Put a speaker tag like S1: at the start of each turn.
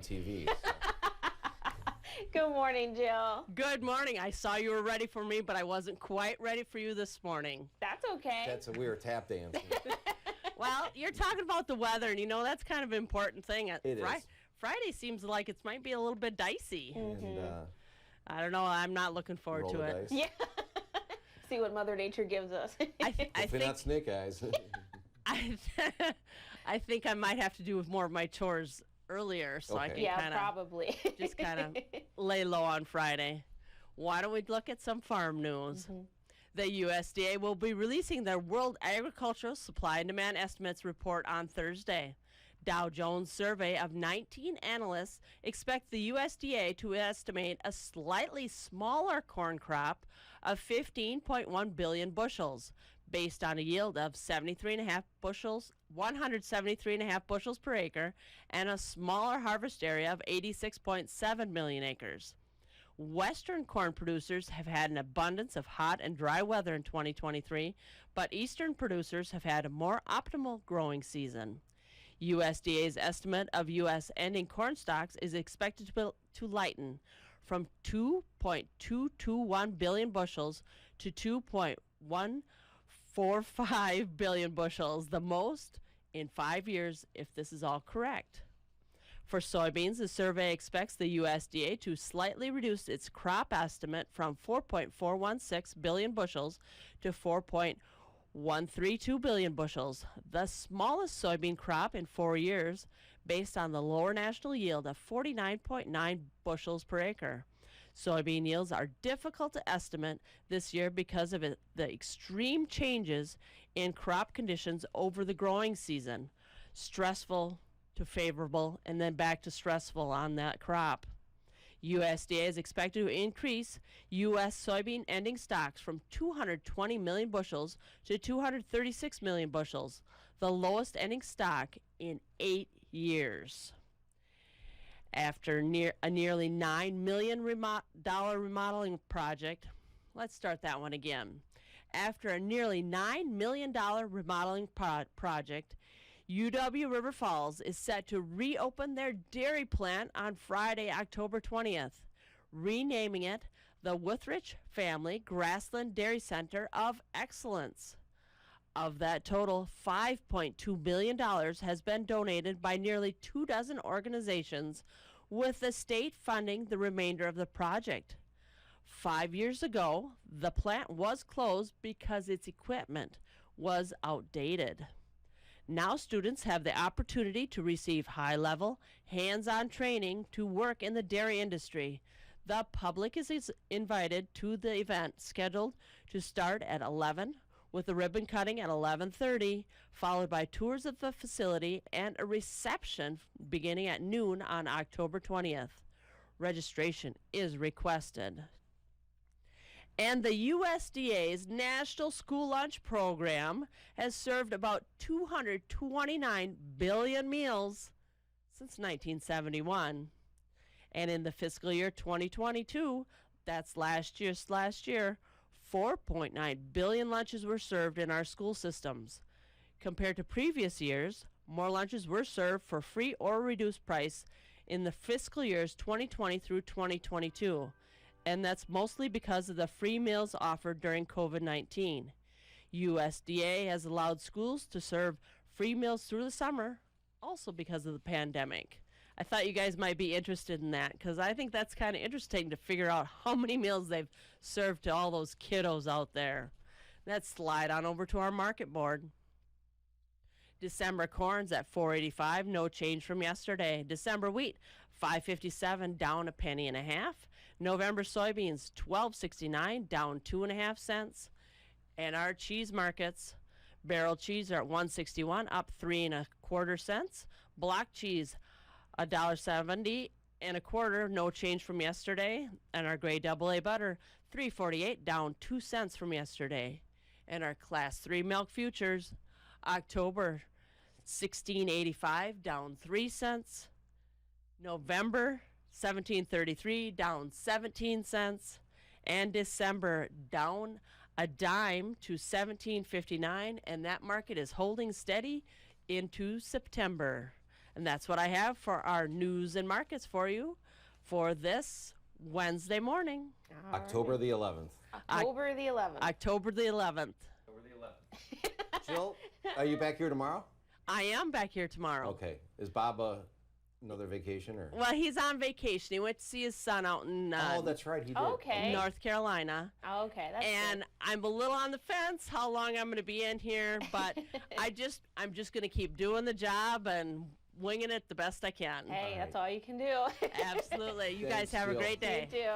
S1: TV. So.
S2: Good morning, Jill.
S3: Good morning. I saw you were ready for me, but I wasn't quite ready for you this morning.
S2: That's okay.
S1: We were tap dancing.
S3: Well, you're talking about the weather, and you know that's kind of an important thing.
S1: It is.
S3: Friday seems like it might be a little bit dicey.
S1: And
S3: I don't know. I'm not looking forward
S1: roll
S3: to
S1: the
S3: it.
S1: dice.
S2: Yeah. See what Mother Nature gives us.
S3: I
S1: Hopefully not snake eyes.
S3: I think I might have to do more of my chores earlier, so I
S1: Okay.
S3: can
S2: Yeah, probably.
S3: just kind of lay low on Friday. Why don't we look at some farm news? The USDA will be releasing their World Agricultural Supply and Demand Estimates report on Thursday. Dow Jones survey of 19 analysts expect the USDA to estimate a slightly smaller corn crop of 15.1 billion bushels, based on a yield of 73.5 bushels, 173.5 bushels per acre, and a smaller harvest area of 86.7 million acres. Western corn producers have had an abundance of hot and dry weather in 2023, but eastern producers have had a more optimal growing season. USDA's estimate of U.S. ending corn stocks is expected to lighten from 2.221 billion bushels to 2.145 billion bushels, the most in 5 years if this is all correct. For soybeans, the survey expects the USDA to slightly reduce its crop estimate from 4.416 billion bushels to 4.132 billion bushels, the smallest soybean crop in 4 years, based on the lower national yield of 49.9 bushels per acre. Soybean yields are difficult to estimate this year because of the extreme changes in crop conditions over the growing season. Stressful to favorable, and then back to stressful on that crop. USDA is expected to increase U.S. soybean ending stocks from 220 million bushels to 236 million bushels, the lowest ending stock in 8 years. After a nearly $9 million remodeling project, let's start that one again. After a nearly $9 million remodeling project, UW River Falls is set to reopen their dairy plant on Friday, October 20th, renaming it the Withrich Family Grassland Dairy Center of Excellence. Of that total, $5.2 billion has been donated by nearly 24 organizations, with the state funding the remainder of the project. 5 years ago, the plant was closed because its equipment was outdated. Now students have the opportunity to receive high-level, hands-on training to work in the dairy industry. The public is invited to the event, scheduled to start at 11, with a ribbon cutting at 11:30, followed by tours of the facility and a reception beginning at noon on October 20th. Registration is requested. And the USDA's National School Lunch Program has served about 229 billion meals since 1971. And in the fiscal year 2022, that's last year, 4.9 billion lunches were served in our school systems. Compared to previous years, more lunches were served for free or reduced price in the fiscal years 2020 through 2022. And that's mostly because of the free meals offered during COVID-19. USDA has allowed schools to serve free meals through the summer, also because of the pandemic. I thought you guys might be interested in that, because I think that's kind of interesting to figure out how many meals they've served to all those kiddos out there. Let's slide on over to our market board. December corn's at $4.85, no change from yesterday. December wheat, $5.57, down a penny and a half. November soybeans, $12.69, down 2.5 cents. And our cheese markets, barrel cheese are at $1.61, up 3.25 cents. Block cheese, $1.70 no change from yesterday. And our gray AA butter, $3.48, down 2 cents from yesterday. And our class 3 milk futures, October $16.85, down 3 cents. November $17.33, down 17 cents. And December down a dime to $17.59, and that market is holding steady into September. And that's what I have for our news and markets for you for this Wednesday morning,
S2: All
S1: October
S2: right.
S1: the 11th.
S2: October the 11th.
S3: October the 11th.
S1: October the 11th. Jill, are you back here tomorrow?
S3: I am back here tomorrow.
S1: Okay. Is Bob another vacation or?
S3: Well, he's on vacation. He went to see his son out in
S1: Oh, that's right. He did.
S2: Okay.
S3: North Carolina.
S2: Okay, that's
S3: And I'm a little on the fence how long I'm going to be in here, but I'm just going to keep doing the job and winging it the best I can.
S2: good. Hey,
S1: All
S2: that's
S1: right.
S2: all you can do.
S3: Absolutely. You guys
S1: Thanks,
S3: have a
S1: Jill.
S3: great day.
S2: You too.